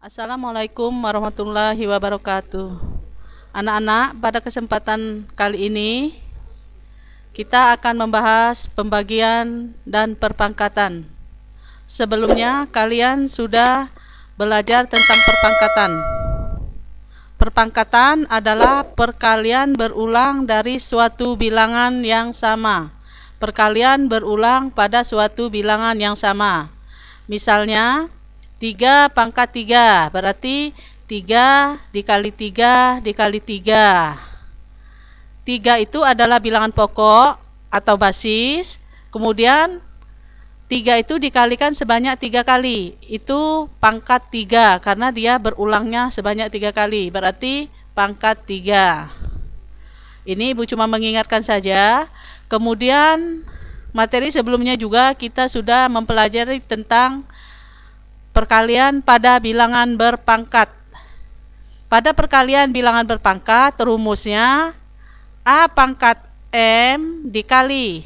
Assalamualaikum warahmatullahi wabarakatuh. Anak-anak, pada kesempatan kali ini kita akan membahas pembagian dan perpangkatan. Sebelumnya kalian sudah belajar tentang perpangkatan. Perpangkatan adalah perkalian berulang dari suatu bilangan yang sama. Perkalian berulang pada suatu bilangan yang sama. Misalnya 3 pangkat 3 berarti 3 dikali 3 dikali 3. 3 itu adalah bilangan pokok atau basis. Kemudian 3 itu dikalikan sebanyak 3 kali. Itu pangkat 3 karena dia berulangnya sebanyak 3 kali. Berarti pangkat 3. Ini Ibu cuma mengingatkan saja. Kemudian materi sebelumnya juga kita sudah mempelajari tentang perkalian pada bilangan berpangkat. Pada perkalian bilangan berpangkat, rumusnya A pangkat M dikali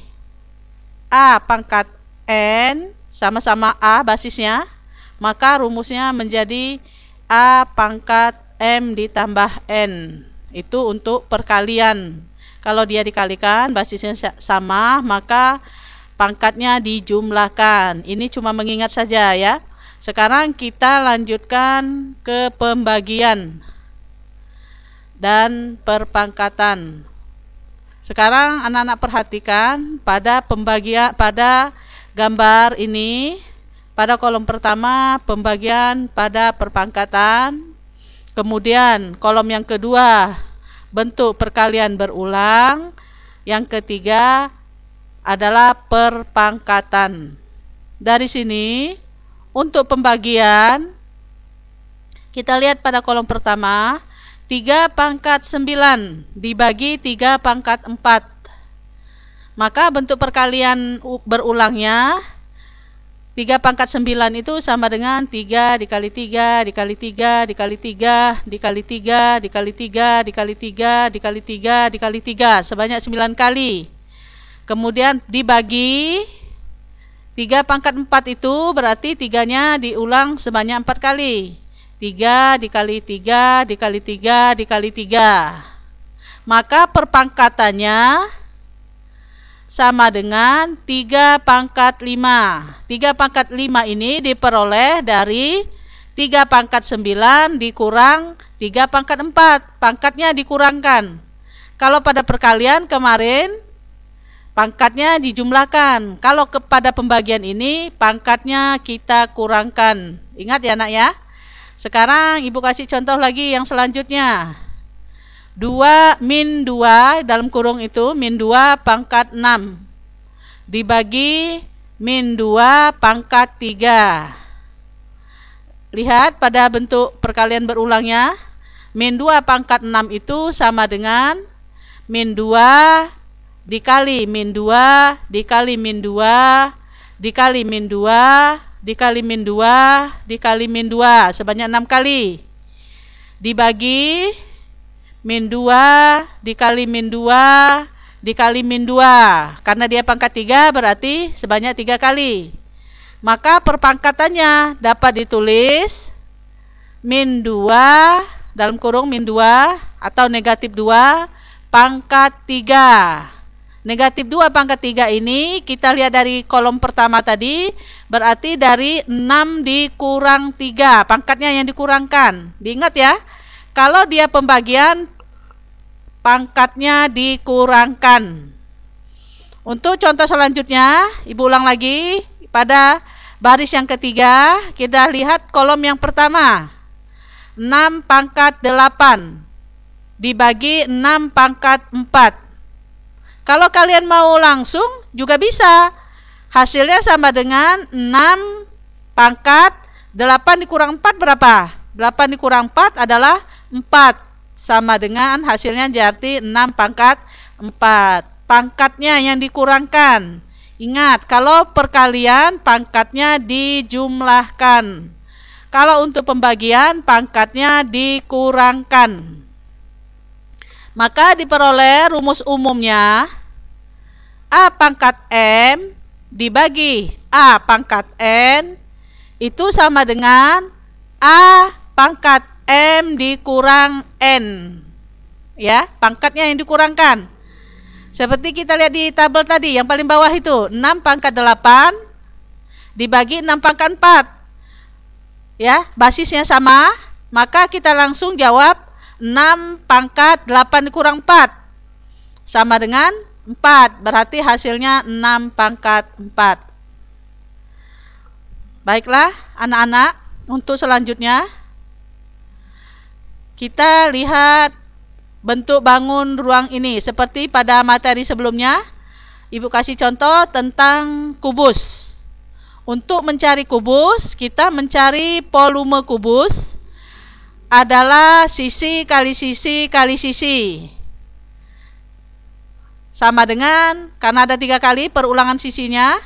A pangkat N, sama-sama A basisnya, maka rumusnya menjadi A pangkat M ditambah N. Itu untuk perkalian. Kalau dia dikalikan, basisnya sama, maka pangkatnya dijumlahkan. Ini cuma mengingat saja ya. Sekarang kita lanjutkan ke pembagian dan perpangkatan. Sekarang anak-anak perhatikan pada pembagian, pada gambar ini, pada kolom pertama pembagian pada perpangkatan. Kemudian kolom yang kedua bentuk perkalian berulang. Yang ketiga adalah perpangkatan. Dari sini untuk pembagian, kita lihat pada kolom pertama, 3 pangkat 9 dibagi 3 pangkat 4. Maka bentuk perkalian berulangnya, 3 pangkat 9 itu sama dengan 3 dikali 3, dikali 3, dikali 3, dikali 3, dikali 3, dikali 3, dikali 3, dikali 3, sebanyak 9 kali. Kemudian dibagi 3 pangkat 4 itu berarti 3-nya diulang sebanyak 4 kali. 3 dikali 3 dikali 3 dikali 3. Maka perpangkatannya sama dengan 3 pangkat 5. 3 pangkat 5 ini diperoleh dari 3 pangkat 9 dikurang 3 pangkat 4. Pangkatnya dikurangkan. Kalau pada perkalian kemarin, pangkatnya dijumlahkan. Kalau kepada pembagian ini, pangkatnya kita kurangkan. Ingat ya nak ya. Sekarang Ibu kasih contoh lagi yang selanjutnya. 2 min 2 dalam kurung itu, min 2 pangkat 6. Dibagi min 2 pangkat 3. Lihat pada bentuk perkalian berulangnya. Min 2 pangkat 6 itu sama dengan min 2 dikali min 2 dikali min 2 dikali min 2 dikali min 2 dikali min 2 sebanyak 6 kali, dibagi min 2 dikali min 2 dikali min 2. Karena dia pangkat 3 berarti sebanyak 3 kali. Maka perpangkatannya dapat ditulis min 2 dalam kurung min 2 atau negatif 2 pangkat 3. Negatif 2 pangkat 3 ini kita lihat dari kolom pertama tadi, berarti dari 6 dikurang 3, pangkatnya yang dikurangkan. Diingat ya, kalau dia pembagian, pangkatnya dikurangkan. Untuk contoh selanjutnya, Ibu ulang lagi, pada baris yang ketiga, kita lihat kolom yang pertama, 6 pangkat 8, dibagi 6 pangkat 4. Kalau kalian mau langsung juga bisa. Hasilnya sama dengan 6 pangkat 8 dikurang 4 berapa? 8 dikurang 4 adalah 4. Sama dengan hasilnya berarti 6 pangkat 4. Pangkatnya yang dikurangkan. Ingat, kalau perkalian pangkatnya dijumlahkan. Kalau untuk pembagian pangkatnya dikurangkan. Maka diperoleh rumus umumnya A pangkat M dibagi A pangkat N itu sama dengan A pangkat M dikurang N. Ya, pangkatnya yang dikurangkan. Seperti kita lihat di tabel tadi, yang paling bawah itu 6 pangkat 8 dibagi 6 pangkat 4. Ya, basisnya sama, maka kita langsung jawab 6 pangkat 8 dikurang 4 sama dengan 4, berarti hasilnya 6 pangkat 4. Baiklah anak-anak, untuk selanjutnya kita lihat bentuk bangun ruang ini. Seperti pada materi sebelumnya, Ibu kasih contoh tentang kubus. Untuk mencari kubus, kita mencari volume kubus adalah sisi kali sisi kali sisi. Sama dengan, karena ada 3 kali perulangan sisinya,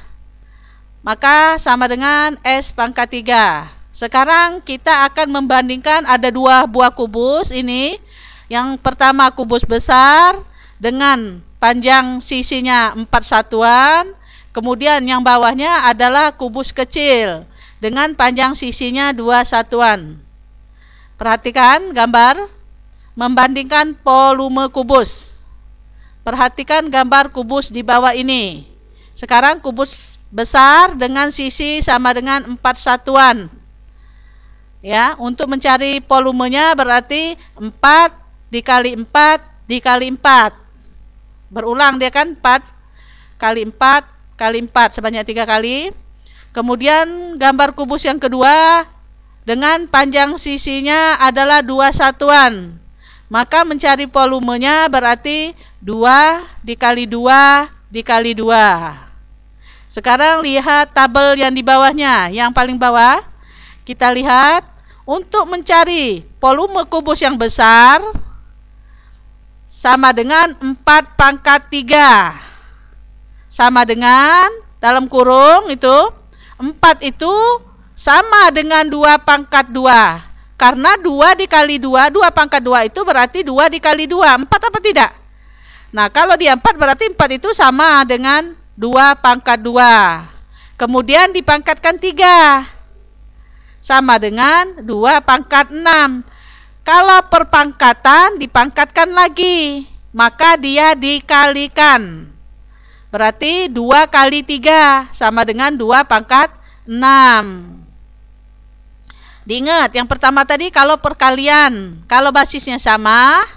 maka sama dengan S pangkat 3. Sekarang kita akan membandingkan ada 2 buah kubus ini. Yang pertama kubus besar dengan panjang sisinya 4 satuan. Kemudian yang bawahnya adalah kubus kecil dengan panjang sisinya 2 satuan. Perhatikan gambar membandingkan volume kubus. Perhatikan gambar kubus di bawah ini. Sekarang kubus besar dengan sisi sama dengan 4 satuan. Ya, untuk mencari volumenya berarti 4 dikali 4 dikali 4. Berulang dia kan, 4 kali 4 kali 4 sebanyak 3 kali. Kemudian gambar kubus yang kedua dengan panjang sisinya adalah 2 satuan. Maka mencari volumenya berarti 2 dikali 2 dikali 2. Sekarang lihat tabel yang di bawahnya. Yang paling bawah kita lihat untuk mencari volume kubus yang besar sama dengan 4 pangkat 3. Sama dengan, dalam kurung itu, 4 itu sama dengan 2 pangkat 2. Karena 2 dikali 2, 2 pangkat 2 itu berarti 2 dikali 2. 4 apa tidak? Nah, kalau dia 4 berarti 4 itu sama dengan 2 pangkat 2. Kemudian dipangkatkan 3. Sama dengan 2 pangkat 6. Kalau perpangkatan dipangkatkan lagi, maka dia dikalikan. Berarti 2 kali 3 sama dengan 2 pangkat 6. Diingat, yang pertama tadi kalau perkalian, kalau basisnya sama,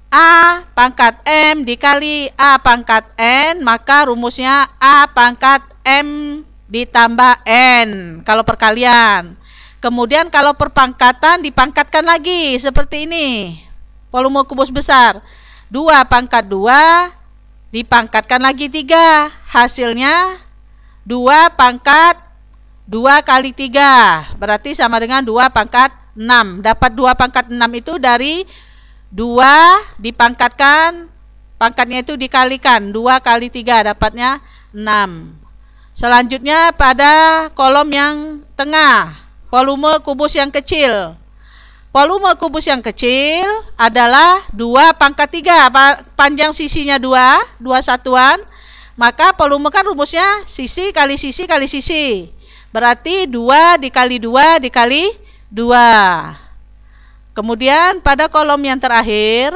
A pangkat M dikali A pangkat N, maka rumusnya A pangkat M ditambah N, kalau perkalian. Kemudian kalau perpangkatan dipangkatkan lagi seperti ini. Volume kubus besar 2 pangkat 2 dipangkatkan lagi 3. Hasilnya 2 pangkat 2 kali 3. Berarti sama dengan 2 pangkat 6. Dapat 2 pangkat 6 itu dari 2 dipangkatkan, pangkatnya itu dikalikan. 2 kali 3 dapatnya 6. Selanjutnya pada kolom yang tengah, volume kubus yang kecil. Volume kubus yang kecil adalah 2 pangkat 3. Panjang sisinya 2 satuan. Maka volume kan rumusnya sisi kali sisi kali sisi. Berarti 2 dikali 2 dikali 2. Kemudian pada kolom yang terakhir,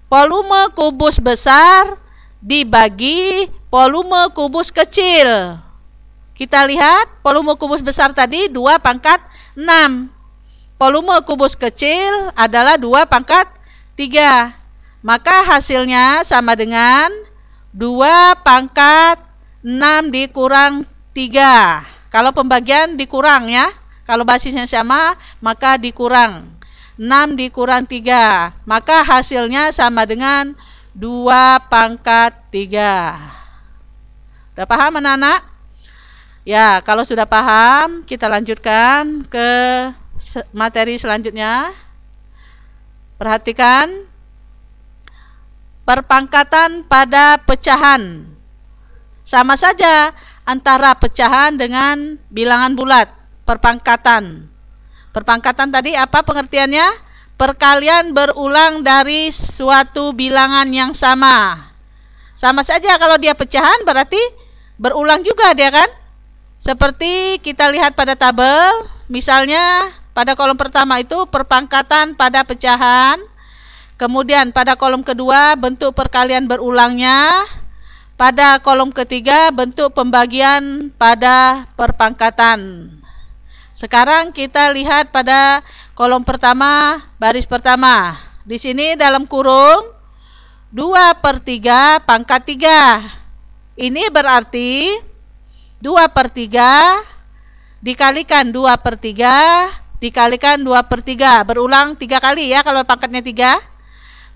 volume kubus besar dibagi volume kubus kecil. Kita lihat volume kubus besar tadi 2 pangkat 6. Volume kubus kecil adalah 2 pangkat 3. Maka hasilnya sama dengan 2 pangkat 6 dikurang 3. Kalau pembagian dikurang ya. Kalau basisnya sama maka dikurang. 6 dikurang 3. Maka hasilnya sama dengan 2 pangkat 3. Udah paham anak-anak? Ya, kalau sudah paham, kita lanjutkan ke materi selanjutnya. Perhatikan perpangkatan pada pecahan. Sama saja antara pecahan dengan bilangan bulat. Perpangkatan. Perpangkatan tadi apa pengertiannya? Perkalian berulang dari suatu bilangan yang sama. Sama saja kalau dia pecahan berarti berulang juga dia kan? Seperti kita lihat pada tabel, misalnya pada kolom pertama itu perpangkatan pada pecahan. Kemudian pada kolom kedua bentuk perkalian berulangnya. Pada kolom ketiga bentuk pembagian pada perpangkatan. Sekarang kita lihat pada kolom pertama, baris pertama. Di sini dalam kurung 2/3 pangkat 3. Ini berarti 2/3 dikalikan 2/3 dikalikan 2/3. Berulang 3 kali ya kalau pangkatnya 3.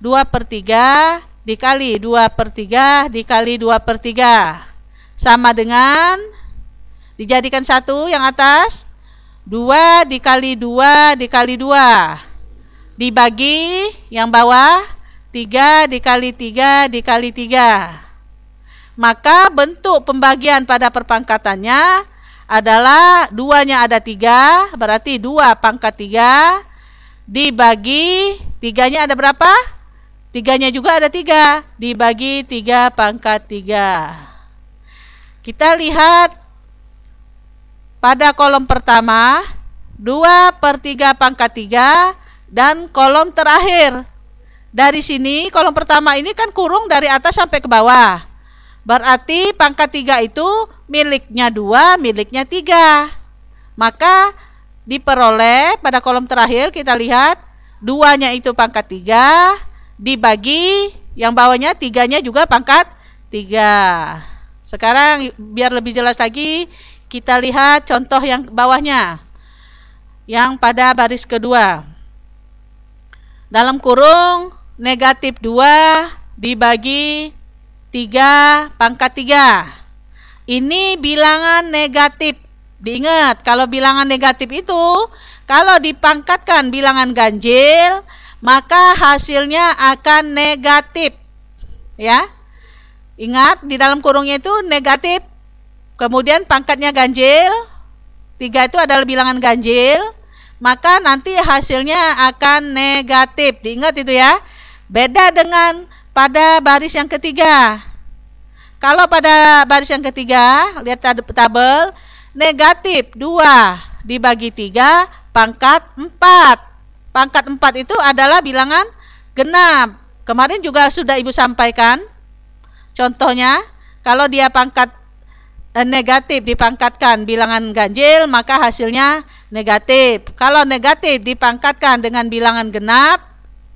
2/3 dikali 2/3 dikali 2/3. Sama dengan dijadikan 1 yang atas. 2 dikali 2 dikali 2 dibagi yang bawah 3 dikali 3 dikali 3. Maka bentuk pembagian pada perpangkatannya adalah 2-nya ada 3, berarti 2 pangkat 3 dibagi 3-nya ada berapa? 3-nya juga ada 3 dibagi 3 pangkat 3. Kita lihat pada kolom pertama 2/3 pangkat 3 dan kolom terakhir. Dari sini kolom pertama ini kan kurung dari atas sampai ke bawah. Berarti pangkat 3 itu miliknya 2, miliknya 3. Maka diperoleh pada kolom terakhir kita lihat 2-nya itu pangkat 3 dibagi yang bawahnya 3-nya juga pangkat 3. Sekarang biar lebih jelas lagi kita lihat contoh yang bawahnya, yang pada baris kedua. Dalam kurung negatif 2 dibagi 3 pangkat 3. Ini bilangan negatif. Diingat, kalau bilangan negatif itu, kalau dipangkatkan bilangan ganjil, maka hasilnya akan negatif. Ya, ingat di dalam kurungnya itu negatif. Kemudian pangkatnya ganjil, 3 itu adalah bilangan ganjil, maka nanti hasilnya akan negatif. Diingat itu ya. Beda dengan pada baris yang ketiga. Kalau pada baris yang ketiga, lihat tabel, negatif 2 dibagi 3 pangkat 4. Pangkat 4 itu adalah bilangan genap. Kemarin juga sudah Ibu sampaikan. Contohnya, kalau dia pangkat negatif dipangkatkan bilangan ganjil, maka hasilnya negatif. Kalau negatif dipangkatkan dengan bilangan genap,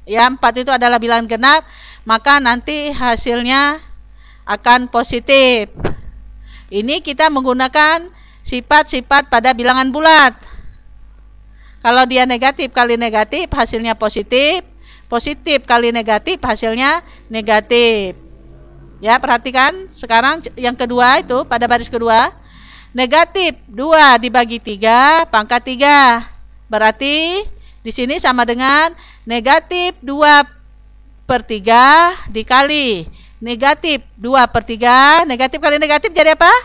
ya 4 itu adalah bilangan genap, maka nanti hasilnya akan positif. Ini kita menggunakan sifat-sifat pada bilangan bulat. Kalau dia negatif kali negatif, hasilnya positif. Positif kali negatif, hasilnya negatif. Ya, perhatikan sekarang yang kedua itu pada baris kedua. Negatif 2 dibagi 3 pangkat 3. Berarti di sini sama dengan negatif 2/3 dikali negatif 2/3. Negatif kali negatif jadi apa?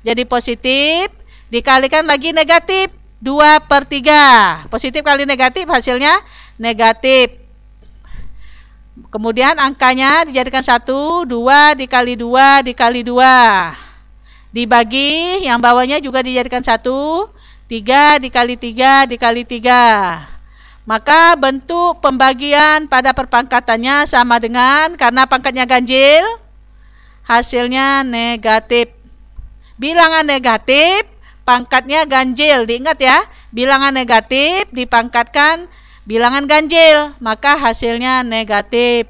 Jadi positif. Dikalikan lagi negatif 2/3. Positif kali negatif hasilnya negatif. Kemudian angkanya dijadikan 1, 2 dikali 2 dikali 2. Dibagi yang bawahnya juga dijadikan 1, 3 dikali 3 dikali 3. Maka bentuk pembagian pada perpangkatannya sama dengan, karena pangkatnya ganjil, hasilnya negatif. Bilangan negatif, pangkatnya ganjil. Diingat ya, bilangan negatif dipangkatkan bilangan ganjil, maka hasilnya negatif.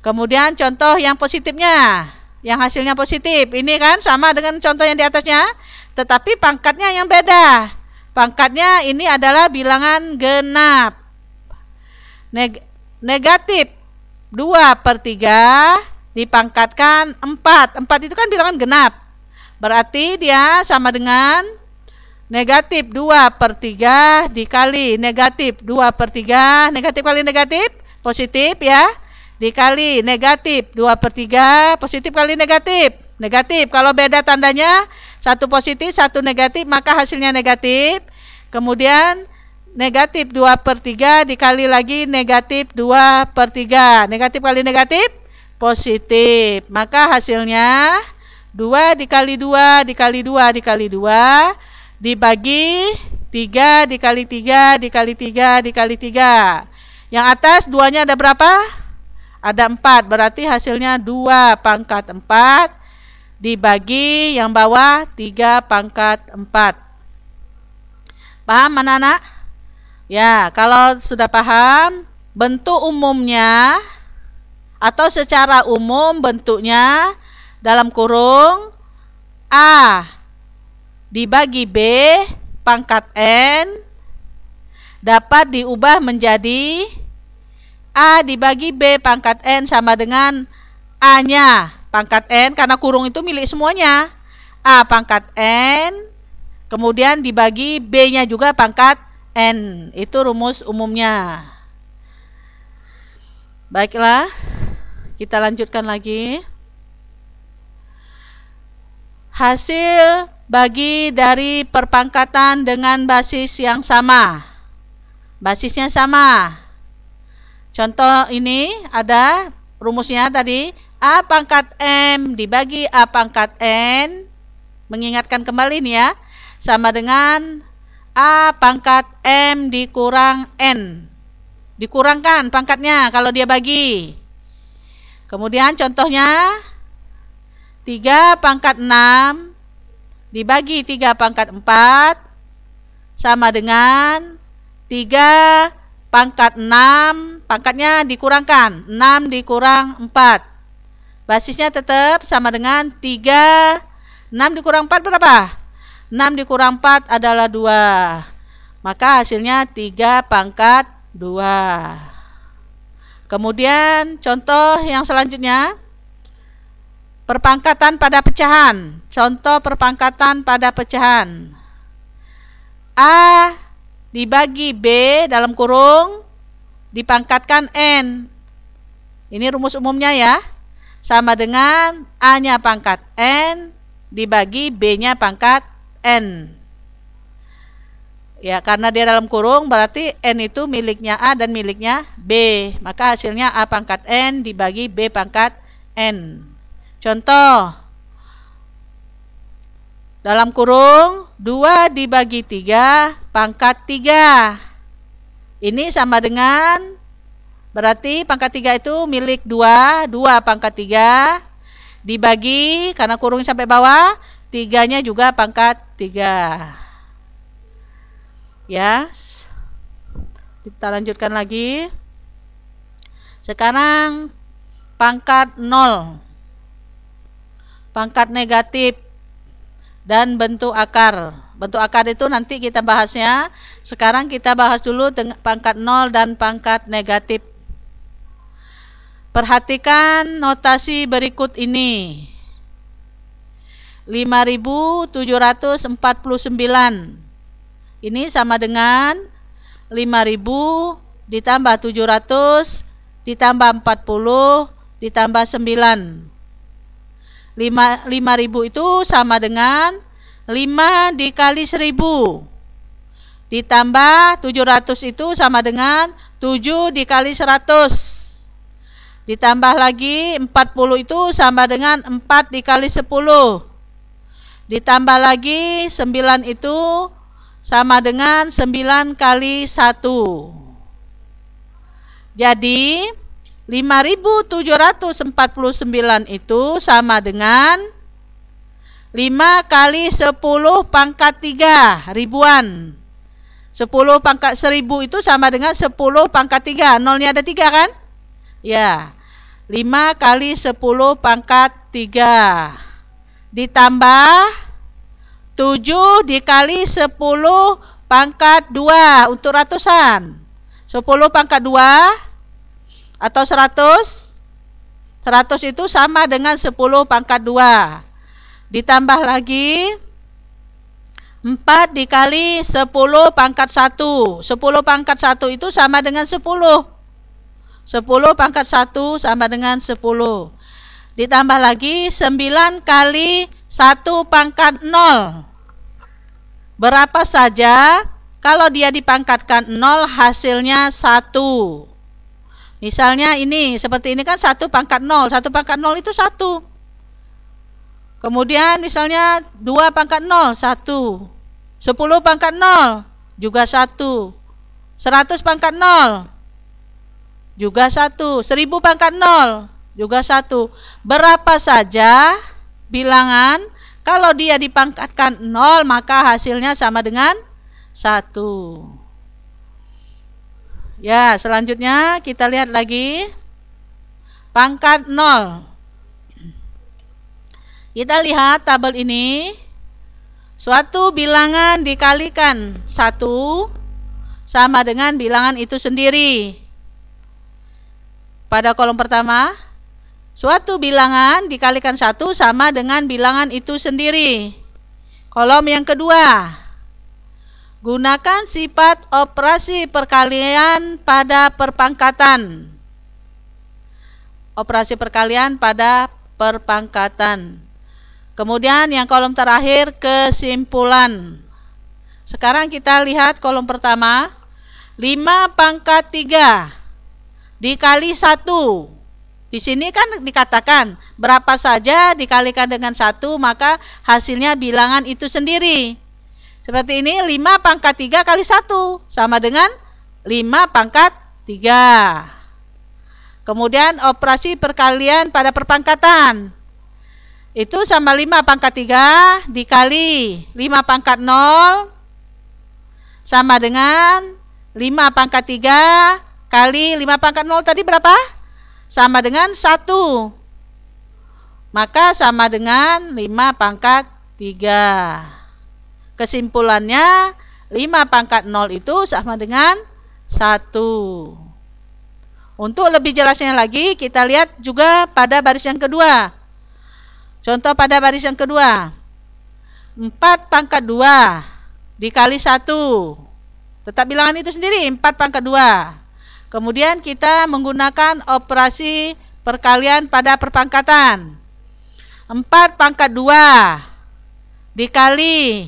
Kemudian contoh yang positifnya, yang hasilnya positif, ini kan sama dengan contoh yang di atasnya, tetapi pangkatnya yang beda. Pangkatnya ini adalah bilangan genap. Negatif 2/3 dipangkatkan 4. 4 itu kan bilangan genap. Berarti dia sama dengan negatif 2/3 dikali negatif 2/3. Negatif kali negatif, positif ya. Dikali negatif 2/3, positif kali negatif. Negatif, kalau beda tandanya, satu positif, satu negatif, maka hasilnya negatif. Kemudian negatif 2/3 dikali lagi negatif 2/3. Negatif kali negatif, positif. Maka hasilnya 2 dikali 2 dikali 2 dikali 2 dibagi 3 dikali 3 dikali 3 dikali 3. Yang atas 2-nya ada berapa? Ada 4. Berarti hasilnya 2 pangkat 4 dibagi yang bawah 3 pangkat 4. Paham anak-anak? Ya, kalau sudah paham, bentuk umumnya atau secara umum bentuknya dalam kurung A dibagi B pangkat N dapat diubah menjadi A dibagi B pangkat N sama dengan A-nya pangkat N, karena kurung itu milik semuanya. A pangkat N, kemudian dibagi B-nya juga pangkat N. Itu rumus umumnya. Baiklah, kita lanjutkan lagi. Hasil bagi dari perpangkatan dengan basis yang sama. Basisnya sama. Contoh ini ada rumusnya tadi. A pangkat M dibagi A pangkat N. Mengingatkan kembali nih ya. Sama dengan A pangkat M dikurang N. Dikurangkan pangkatnya kalau dia bagi. Kemudian contohnya 3 pangkat 6 dibagi 3 pangkat 4 sama dengan 3 pangkat 6, pangkatnya dikurangkan, 6 dikurang 4. Basisnya tetap sama dengan 3, 6 dikurang 4 berapa? 6 dikurang 4 adalah 2. Maka hasilnya 3 pangkat 2. Kemudian contoh yang selanjutnya, perpangkatan pada pecahan. Contoh perpangkatan pada pecahan. A dibagi B dalam kurung dipangkatkan N. Ini rumus umumnya ya. Sama dengan A-nya pangkat N dibagi B-nya pangkat N. Ya, karena dia dalam kurung berarti N itu miliknya A dan miliknya B. Maka hasilnya A pangkat N dibagi B pangkat N. Contoh, dalam kurung 2 dibagi 3 pangkat 3. Ini sama dengan, berarti pangkat 3 itu milik 2, 2 pangkat 3 dibagi, karena kurung sampai bawah, 3-nya juga pangkat 3. Ya, kita lanjutkan lagi. Sekarang pangkat 0, pangkat negatif, dan bentuk akar. Bentuk akar itu nanti kita bahasnya. Sekarang kita bahas dulu pangkat 0 dan pangkat negatif. Perhatikan notasi berikut ini. 5.749. Ini sama dengan 5.000 ditambah 700 ditambah 40 ditambah 9. 5.000 itu sama dengan 5 dikali 1.000 ditambah 700 itu sama dengan 7 dikali 100. Ditambah lagi 40 itu sama dengan 4 dikali 10. Ditambah lagi 9 itu sama dengan 9 kali 1. Jadi 5.749 itu sama dengan 5 kali 10 pangkat 3 ribuan. 10 pangkat 1000 itu sama dengan 10 pangkat 3. Nolnya ada 3 kan? Ya. 5 kali 10 pangkat 3 ditambah 7 dikali 10 pangkat 2 untuk ratusan. 10 pangkat 2 atau 100. 100 itu sama dengan 10 pangkat 2. Ditambah lagi 4 dikali 10 pangkat 1. 10 pangkat 1 itu sama dengan 10. 10 pangkat 1 sama dengan 10. Ditambah lagi 9 kali 1 pangkat 0. Berapa saja kalau dia dipangkatkan 0 hasilnya 1. Misalnya ini, seperti ini kan 1 pangkat 0. 1 pangkat 0 itu 1. Kemudian misalnya 2 pangkat 0, 1. 10 pangkat 0, juga 1. 100 pangkat 0 juga 1. 1000 pangkat 0 juga 1. Berapa saja bilangan kalau dia dipangkatkan 0 maka hasilnya sama dengan 1. Ya, selanjutnya kita lihat lagi pangkat 0. Kita lihat tabel ini. Suatu bilangan dikalikan 1 sama dengan bilangan itu sendiri. Pada kolom pertama, suatu bilangan dikalikan 1 sama dengan bilangan itu sendiri. Kolom yang kedua, gunakan sifat operasi perkalian pada perpangkatan. Operasi perkalian pada perpangkatan. Kemudian yang kolom terakhir, kesimpulan. Sekarang kita lihat kolom pertama. 5 pangkat 3 dikali 1. Di sini kan dikatakan berapa saja dikalikan dengan 1 maka hasilnya bilangan itu sendiri. Seperti ini, 5 pangkat 3 kali 1 sama dengan 5 pangkat 3. Kemudian operasi perkalian pada perpangkatan. Itu sama 5 pangkat 3 dikali 5 pangkat 0 sama dengan 5 pangkat 3 kali 5 pangkat 0 tadi berapa? Sama dengan 1. Maka sama dengan 5 pangkat 3. Kesimpulannya 5 pangkat 0 itu sama dengan 1. Untuk lebih jelasnya lagi kita lihat juga pada baris yang kedua. Contoh pada baris yang kedua, 4 pangkat 2 dikali 1. Tetap bilangan itu sendiri, 4 pangkat 2. Kemudian kita menggunakan operasi perkalian pada perpangkatan. 4 pangkat 2 dikali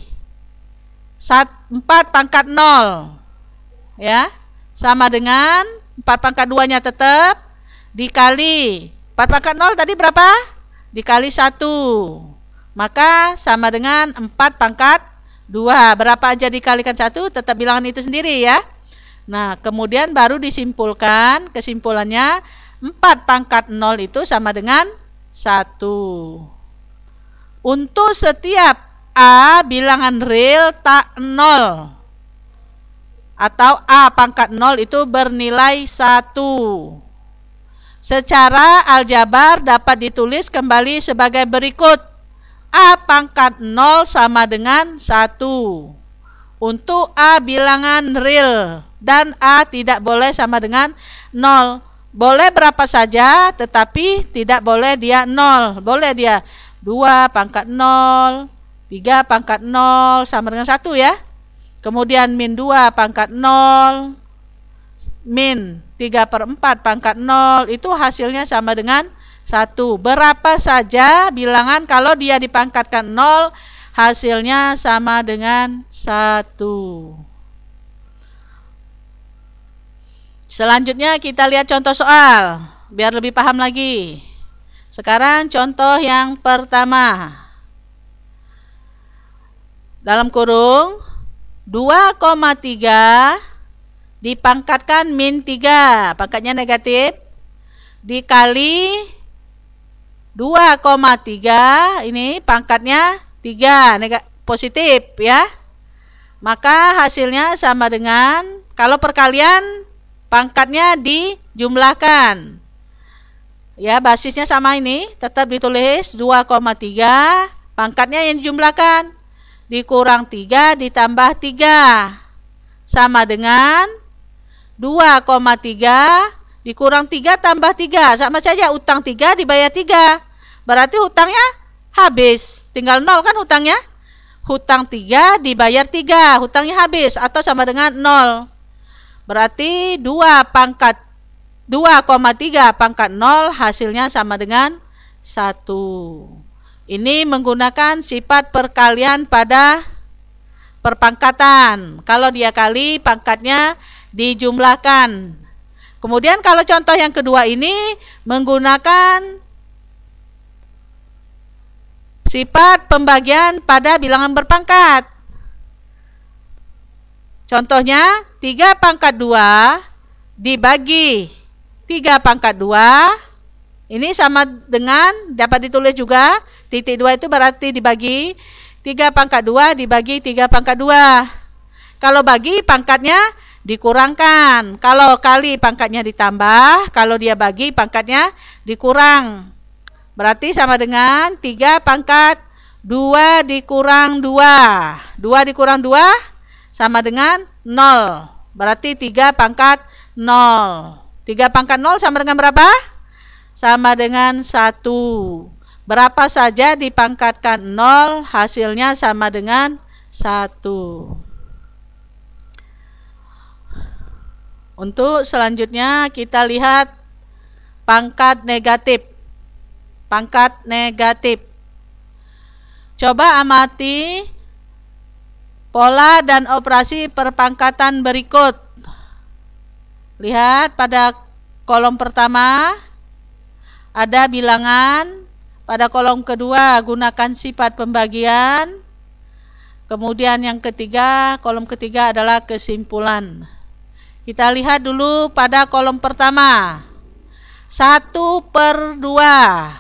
4 pangkat 0. Ya, sama dengan 4 pangkat 2-nya tetap dikali 4 pangkat 0 tadi berapa? Dikali 1, maka sama dengan 4 pangkat 2. Berapa aja dikalikan 1 tetap bilangan itu sendiri ya. Nah, kemudian baru disimpulkan. Kesimpulannya 4 pangkat 0 itu sama dengan 1. Untuk setiap A bilangan real tak 0 atau A pangkat 0 itu bernilai 1. Secara aljabar dapat ditulis kembali sebagai berikut. A pangkat 0 sama dengan 1. Untuk A bilangan real dan A tidak boleh sama dengan 0. Boleh berapa saja tetapi tidak boleh dia 0. Boleh dia 2 pangkat 0, 3 pangkat 0 sama dengan 1 ya. Kemudian min 2 pangkat 0, min 3/4 pangkat 0 itu hasilnya sama dengan 1. Berapa saja bilangan kalau dia dipangkatkan 0 hasilnya sama dengan 1. Selanjutnya kita lihat contoh soal biar lebih paham lagi. Sekarang contoh yang pertama. Dalam kurung 2,3 dipangkatkan min 3, pangkatnya negatif, dikali 2,3, ini pangkatnya 3, positif ya. Maka hasilnya sama dengan, kalau perkalian pangkatnya dijumlahkan. Ya, basisnya sama ini, tetap ditulis 2,3, pangkatnya yang dijumlahkan, dikurang 3 ditambah 3, sama dengan 2,3 dikurang 3 tambah 3. Sama saja, utang 3 dibayar 3. Berarti hutangnya habis. Tinggal 0 kan hutangnya. Hutang 3 dibayar 3. Hutangnya habis atau sama dengan 0. Berarti 2,3 pangkat 0 hasilnya sama dengan 1. Ini menggunakan sifat perkalian pada perpangkatan. Kalau dia kali, pangkatnya dijumlahkan. Kemudian kalau contoh yang kedua ini menggunakan sifat pembagian pada bilangan berpangkat. Contohnya 3 pangkat 2 dibagi 3 pangkat 2. Ini sama dengan, dapat ditulis juga, titik 2 itu berarti dibagi 3 pangkat 2 dibagi 3 pangkat 2. Kalau bagi, pangkatnya dikurangkan. Kalau kali, pangkatnya ditambah. Kalau dia bagi, pangkatnya dikurang. Berarti sama dengan 3 pangkat 2 dikurang 2. 2 dikurang 2 sama dengan 0. Berarti 3 pangkat 0. 3 pangkat 0 sama dengan berapa? Sama dengan 1. Berapa saja dipangkatkan 0, hasilnya sama dengan 1. Untuk selanjutnya kita lihat pangkat negatif. Pangkat negatif. Coba amati pola dan operasi perpangkatan berikut. Lihat pada kolom pertama ada bilangan, pada kolom kedua gunakan sifat pembagian, kemudian yang ketiga, kolom ketiga adalah kesimpulan. Kita lihat dulu pada kolom pertama. 1/2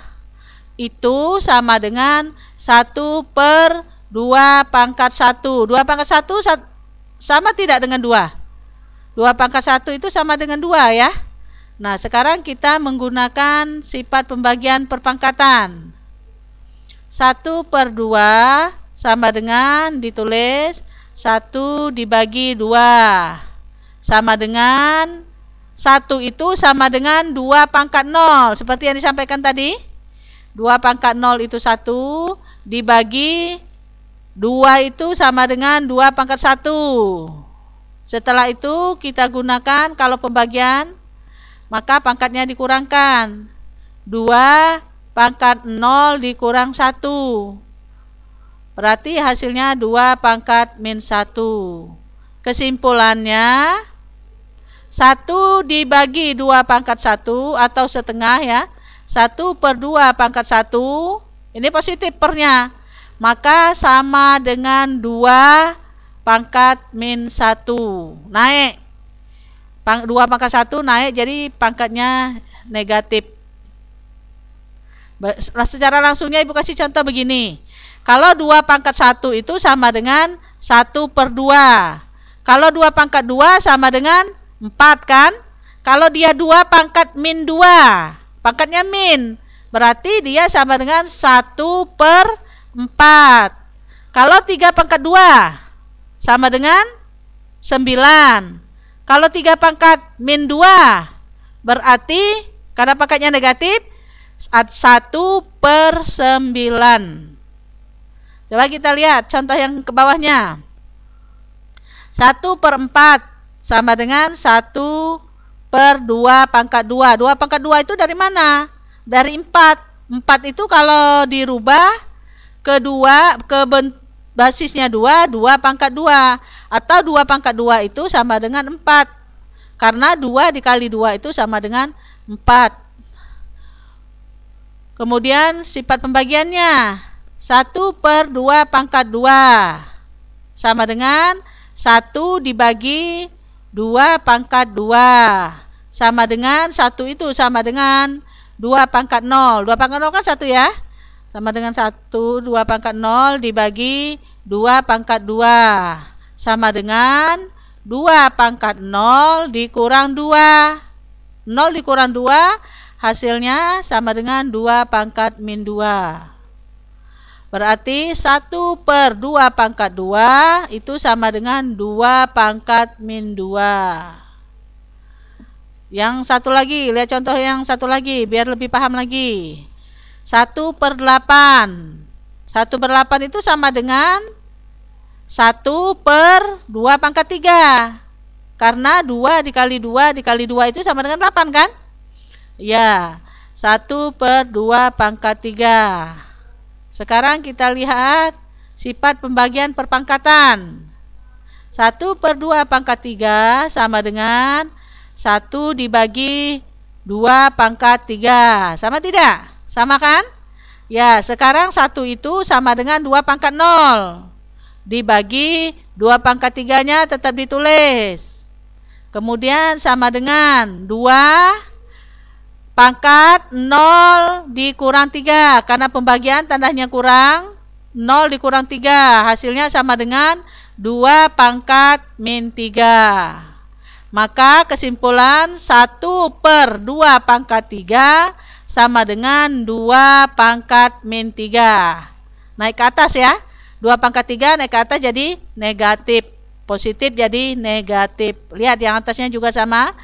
itu sama dengan 1/2 pangkat 1. 2 pangkat 1 sama tidak dengan 2? 2 pangkat 1 itu sama dengan 2 ya. Nah, sekarang kita menggunakan sifat pembagian perpangkatan. 1/2 sama dengan ditulis 1 dibagi 2. Sama dengan 1 itu sama dengan 2 pangkat 0. Seperti yang disampaikan tadi. 2 pangkat 0 itu 1. Dibagi 2 itu sama dengan 2 pangkat 1. Setelah itu kita gunakan kalau pembagian, maka pangkatnya dikurangkan. 2 pangkat 0 dikurang 1. Berarti hasilnya 2 pangkat min 1. Kesimpulannya, 1 dibagi 2 pangkat 1 atau setengah ya. 1/2 pangkat 1. Ini positif pernya. Maka sama dengan 2 pangkat min 1. Naik. 2 pangkat 1 naik jadi pangkatnya negatif. Secara langsungnya Ibu kasih contoh begini. Kalau 2 pangkat 1 itu sama dengan 1/2. Kalau 2 pangkat 2 sama dengan 4 kan? Kalau dia 2 pangkat min 2, pangkatnya min, berarti dia sama dengan 1/4. Kalau 3 pangkat 2 sama dengan 9. Kalau 3 pangkat min 2, berarti karena pangkatnya negatif 1/9. Coba kita lihat contoh yang ke bawahnya. 1/4 sama dengan 1/2 pangkat 2. 2 pangkat 2 itu dari mana? Dari 4. 4 itu kalau dirubah ke basisnya 2, 2 pangkat 2. Atau 2 pangkat 2 itu sama dengan 4. Karena 2 dikali 2 itu sama dengan 4. Kemudian sifat pembagiannya. 1/2 pangkat 2 sama dengan 1 dibagi 2 pangkat 2. Sama dengan 1 itu sama dengan 2 pangkat 0. 2 pangkat 0 kan 1 ya. Sama dengan 1, 2 pangkat 0 dibagi 2 pangkat 2. Sama dengan 2 pangkat 0 dikurang 2. 0 dikurang 2 hasilnya sama dengan 2 pangkat min 2. Berarti 1/2 pangkat 2 itu sama dengan 2 pangkat min 2. Yang satu lagi, lihat contoh yang satu lagi biar lebih paham lagi. 1/8. 1/8 itu sama dengan 1/2 pangkat 3. Karena 2 dikali 2 dikali 2 itu sama dengan 8 kan? Ya, 1/2 pangkat 3. Sekarang kita lihat sifat pembagian perpangkatan. 1/2 pangkat 3 sama dengan 1 dibagi 2 pangkat 3. Sama tidak? Sama kan? Ya, sekarang 1 itu sama dengan 2 pangkat 0 dibagi 2 pangkat 3-nya tetap ditulis. Kemudian sama dengan 2 pangkat 0 dikurang 3. Karena pembagian tandanya kurang, 0 dikurang 3. Hasilnya sama dengan 2 pangkat min 3. Maka kesimpulan 1/2 pangkat 3 sama dengan 2 pangkat min 3. Naik ke atas ya. 2 pangkat 3 naik ke atas jadi negatif. Positif jadi negatif. Lihat yang atasnya juga sama.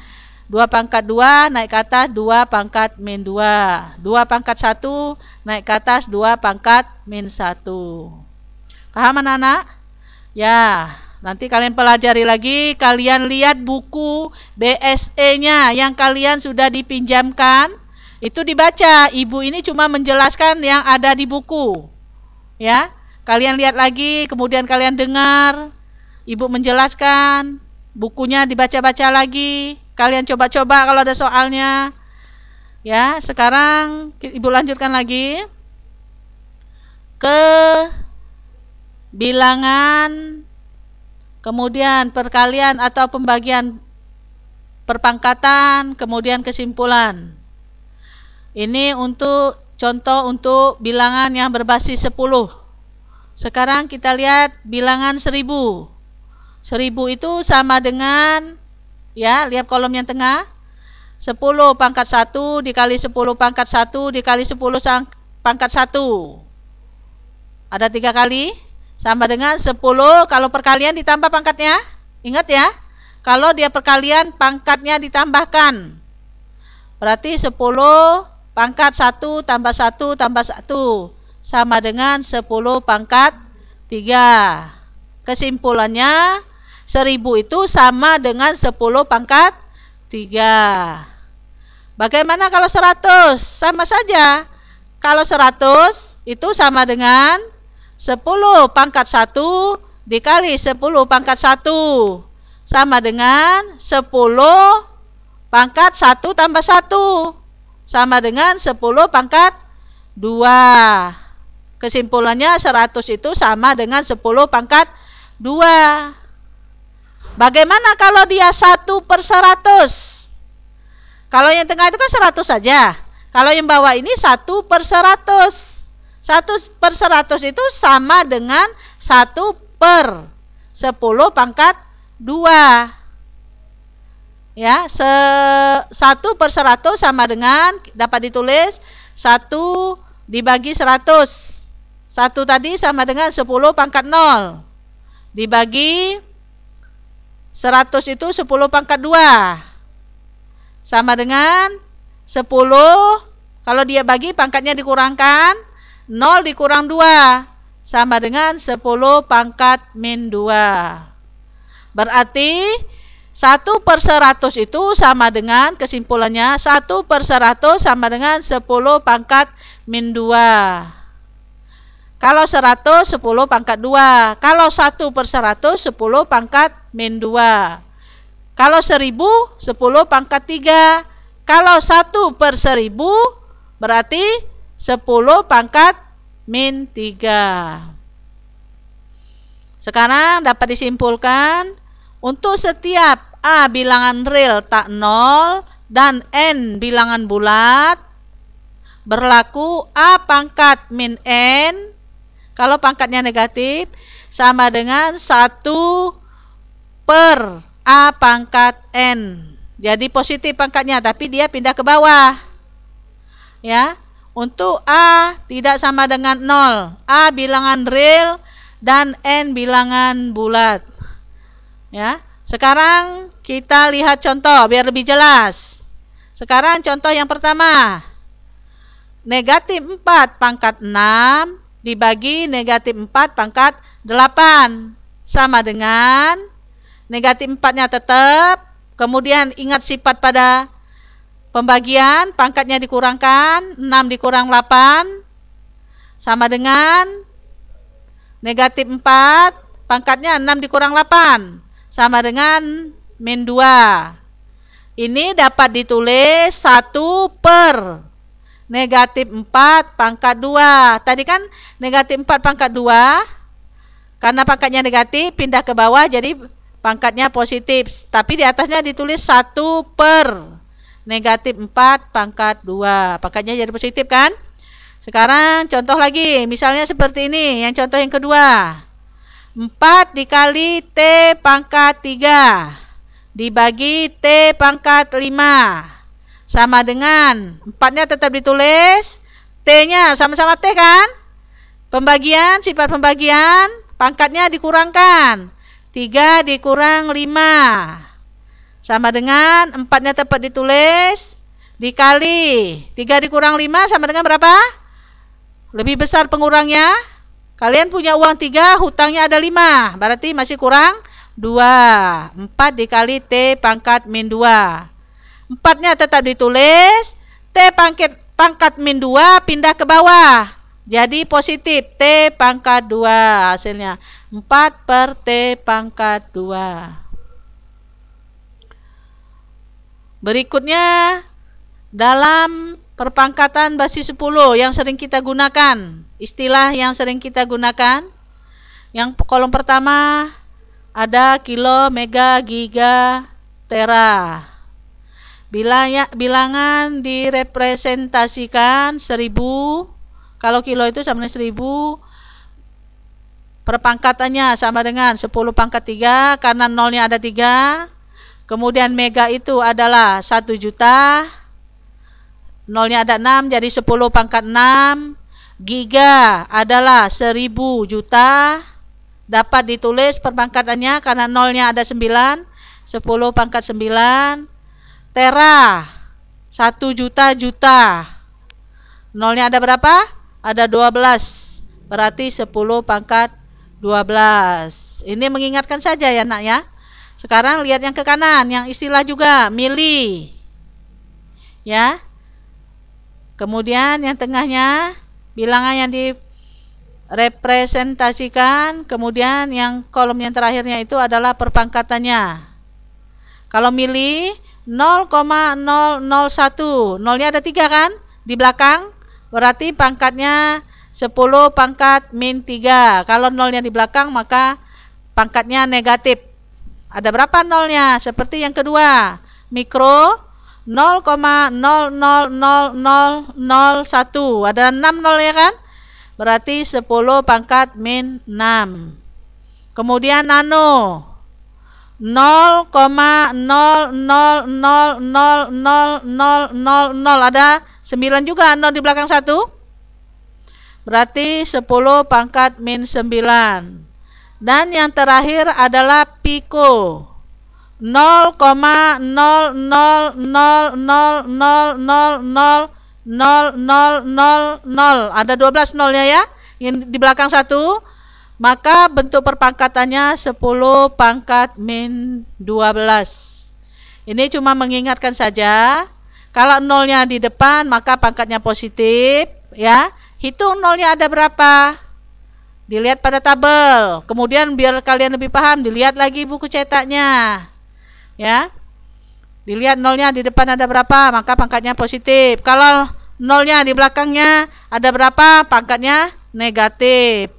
2 pangkat 2 naik ke atas 2 pangkat min 2. 2 pangkat 1 naik ke atas 2 pangkat min 1. Paham anak-anak? Ya, nanti kalian pelajari lagi. Kalian lihat buku BSE-nya yang kalian sudah dipinjamkan. Itu dibaca. Ibu ini cuma menjelaskan yang ada di buku. Ya, kalian lihat lagi, kemudian kalian dengar. Ibu menjelaskan, bukunya dibaca-baca lagi. Kalian coba-coba kalau ada soalnya. Ya, sekarang Ibu lanjutkan lagi ke bilangan, kemudian perkalian atau pembagian perpangkatan, kemudian kesimpulan. Ini untuk contoh untuk bilangan yang berbasis 10. Sekarang kita lihat bilangan 1000. 1000 itu sama dengan, ya, lihat kolom yang tengah. 10 pangkat 1 dikali 10 pangkat 1 dikali 10 pangkat 1. Ada 3 kali. Sama dengan 10 kalau perkalian ditambah pangkatnya. Ingat ya, kalau dia perkalian pangkatnya ditambahkan. Berarti 10 pangkat 1 tambah 1 tambah 1 sama dengan 10 pangkat 3. Kesimpulannya 1000 itu sama dengan 10 pangkat 3. Bagaimana kalau 100? Sama saja. Kalau 100 itu sama dengan 10 pangkat 1 dikali 10 pangkat 1 sama dengan 10 pangkat 1 tambah 1 sama dengan 10 pangkat 2. Kesimpulannya 100 itu sama dengan 10 pangkat 2. Bagaimana kalau dia 1/100? Kalau yang tengah itu kan 100 saja. Kalau yang bawah ini 1/100. 1/100 itu sama dengan 1/10 pangkat 2. Ya, 1/100 sama dengan, dapat ditulis 1 dibagi 100. 1 tadi sama dengan 10 pangkat 0. Dibagi 100 itu 10 pangkat 2. Sama dengan 10, kalau dia bagi pangkatnya dikurangkan, 0 dikurang 2. Sama dengan 10 pangkat min 2. Berarti 1/100 itu sama dengan, kesimpulannya 1/100 sama dengan 10 pangkat min 2. Kalau 100, 10 pangkat 2. Kalau 1/100, 10 pangkat min 2. Kalau 1000, 10 pangkat 3. Kalau 1/1000, berarti 10 pangkat min 3. Sekarang dapat disimpulkan, untuk setiap A bilangan real tak 0 dan N bilangan bulat, berlaku A pangkat min N, kalau pangkatnya negatif, sama dengan 1 per A pangkat N. Jadi positif pangkatnya, tapi dia pindah ke bawah. Ya, untuk A tidak sama dengan 0. A bilangan real dan N bilangan bulat. Ya, sekarang kita lihat contoh biar lebih jelas. Sekarang contoh yang pertama. Negatif 4 pangkat 6 dibagi negatif 4 pangkat 8. Sama dengan negatif 4-nya tetap. Kemudian ingat sifat pada pembagian, pangkatnya dikurangkan, 6 dikurang 8. Sama dengan negatif 4, pangkatnya 6 dikurang 8. Sama dengan min 2. Ini dapat ditulis 1 per negatif 4 pangkat 2. Tadi kan negatif 4 pangkat 2. Karena pangkatnya negatif, pindah ke bawah jadi pangkatnya positif. Tapi di atasnya ditulis 1 per negatif 4 pangkat 2. Pangkatnya jadi positif kan? Sekarang contoh lagi. Misalnya seperti ini. Yang contoh yang kedua. 4 dikali T pangkat 3 dibagi T pangkat 5. Sama dengan 4-nya tetap ditulis. T-nya sama-sama T kan? Pembagian, sifat pembagian, pangkatnya dikurangkan. 3 dikurang 5. Sama dengan 4-nya tepat ditulis. Dikali 3 dikurang 5 sama dengan berapa? Lebih besar pengurangnya. Kalian punya uang 3, hutangnya ada 5. Berarti masih kurang 2. 4 dikali T pangkat min 2. 4-nya tetap ditulis. T pangkat min 2 pindah ke bawah. Jadi positif T pangkat 2 hasilnya 4 per T pangkat 2. Berikutnya dalam perpangkatan basis 10 yang sering kita gunakan. Istilah yang sering kita gunakan. Yang kolom pertama ada kilo, mega, giga, tera. Bilangan direpresentasikan 1000. Kalau kilo itu sama dengan 1000, perpangkatannya sama dengan 10 pangkat 3 karena nolnya ada 3. Kemudian mega itu adalah 1 juta, nolnya ada 6 jadi 10 pangkat 6. Giga adalah 1000 juta, dapat ditulis perpangkatannya karena nolnya ada 9, 10 pangkat 9. Tera 1 juta, nolnya ada berapa? Ada 12, berarti 10 pangkat 12. Ini mengingatkan saja ya nak ya. Sekarang lihat yang ke kanan, yang istilah juga, mili. Ya. Kemudian yang tengahnya, bilangan yang direpresentasikan. Kemudian yang kolom yang terakhirnya itu adalah perpangkatannya. Kalau mili, 0,001. Nolnya ada 3 kan? Di belakang. Berarti pangkatnya 10 pangkat min 3. Kalau nolnya di belakang maka pangkatnya negatif. Ada berapa nolnya? Seperti yang kedua. Mikro 0,000001. Ada 6 nol ya kan? Berarti 10 pangkat min 6. Kemudian nano 0,00000000. Ada 9 juga nol di belakang 1. Berarti 10 pangkat min 9. Dan yang terakhir adalah piko 0,0000000000. Ada 12 nolnya ya, yang di belakang 1. Maka bentuk perpangkatannya 10 pangkat min 12. Ini cuma mengingatkan saja. Kalau nolnya di depan maka pangkatnya positif ya. Hitung nolnya ada berapa. Dilihat pada tabel. Kemudian biar kalian lebih paham, dilihat lagi buku cetaknya. Ya. Dilihat nolnya di depan ada berapa, maka pangkatnya positif. Kalau nolnya di belakangnya ada berapa, pangkatnya negatif.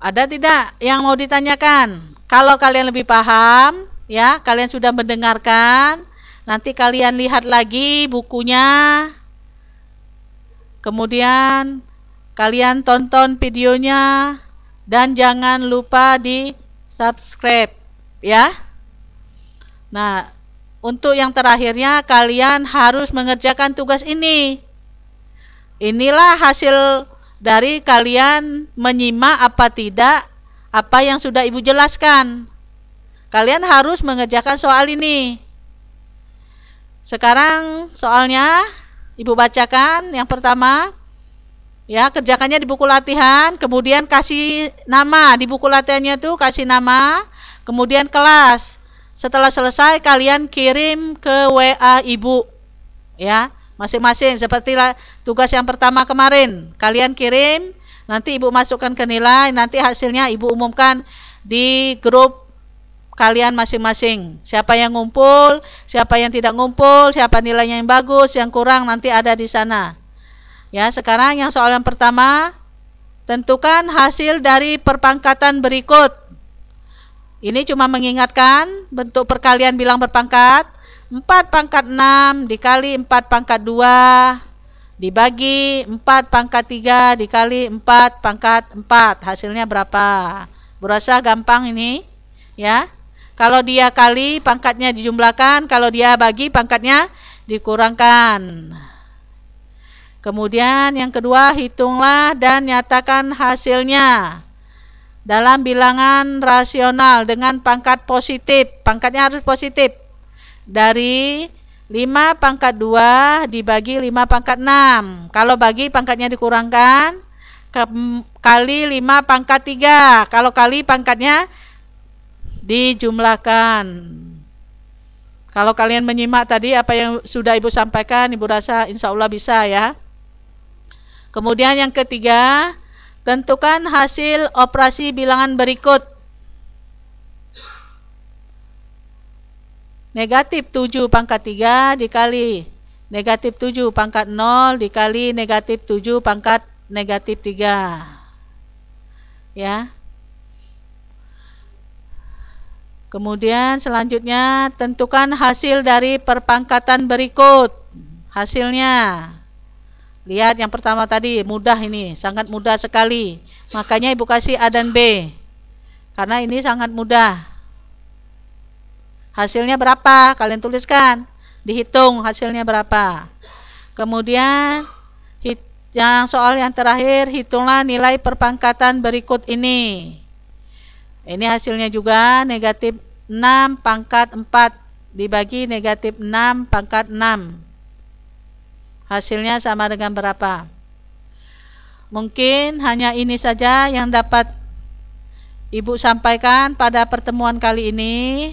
Ada tidak yang mau ditanyakan? Kalau kalian lebih paham, ya, kalian sudah mendengarkan, nanti kalian lihat lagi bukunya. Kemudian kalian tonton videonya dan jangan lupa di subscribe, ya. Nah, untuk yang terakhirnya kalian harus mengerjakan tugas ini. Inilah hasil dari kalian menyimak apa tidak apa yang sudah Ibu jelaskan. Kalian harus mengerjakan soal ini. Sekarang soalnya Ibu bacakan. Yang pertama, ya, kerjakannya di buku latihan, kemudian kasih nama di buku latihannya itu, kasih nama, kemudian kelas. Setelah selesai kalian kirim ke WA Ibu, ya, masing-masing. Seperti tugas yang pertama kemarin, kalian kirim, nanti Ibu masukkan ke nilai, nanti hasilnya Ibu umumkan di grup kalian masing-masing. Siapa yang ngumpul, siapa yang tidak ngumpul, siapa nilainya yang bagus, yang kurang nanti ada di sana. Ya, sekarang yang soal yang pertama, tentukan hasil dari perpangkatan berikut. Ini cuma mengingatkan bentuk perkalian bilang berpangkat. 4 pangkat 6 dikali 4 pangkat 2 dibagi 4 pangkat 3 dikali 4 pangkat 4. Hasilnya berapa? Berasa gampang ini, ya. Kalau dia kali, pangkatnya dijumlahkan. Kalau dia bagi, pangkatnya dikurangkan. Kemudian yang kedua, hitunglah dan nyatakan hasilnya dalam bilangan rasional dengan pangkat positif. Pangkatnya harus positif. Dari 5 pangkat 2 dibagi 5 pangkat 6. Kalau bagi, pangkatnya dikurangkan. Kali 5 pangkat 3. Kalau kali, pangkatnya dijumlahkan. Kalau kalian menyimak tadi apa yang sudah Ibu sampaikan, Ibu rasa insya Allah bisa, ya. Kemudian yang ketiga, tentukan hasil operasi bilangan berikut. Negatif 7 pangkat 3 dikali negatif 7 pangkat 0 dikali negatif 7 pangkat negatif 3. Ya. Kemudian selanjutnya tentukan hasil dari perpangkatan berikut. Hasilnya. Lihat yang pertama tadi, mudah ini, sangat mudah sekali. Makanya Ibu kasih A dan B. Karena ini sangat mudah. Hasilnya berapa? Kalian tuliskan. Dihitung hasilnya berapa. Kemudian yang soal yang terakhir, hitunglah nilai perpangkatan berikut ini. Ini hasilnya juga negatif 6 pangkat 4 dibagi negatif 6 pangkat 6. Hasilnya sama dengan berapa? Mungkin hanya ini saja yang dapat Ibu sampaikan pada pertemuan kali ini.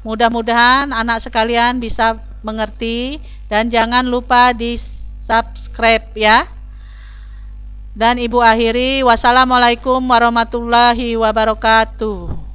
Mudah-mudahan anak sekalian bisa mengerti dan jangan lupa di subscribe, ya. Dan Ibu akhiri, wassalamualaikum warahmatullahi wabarakatuh.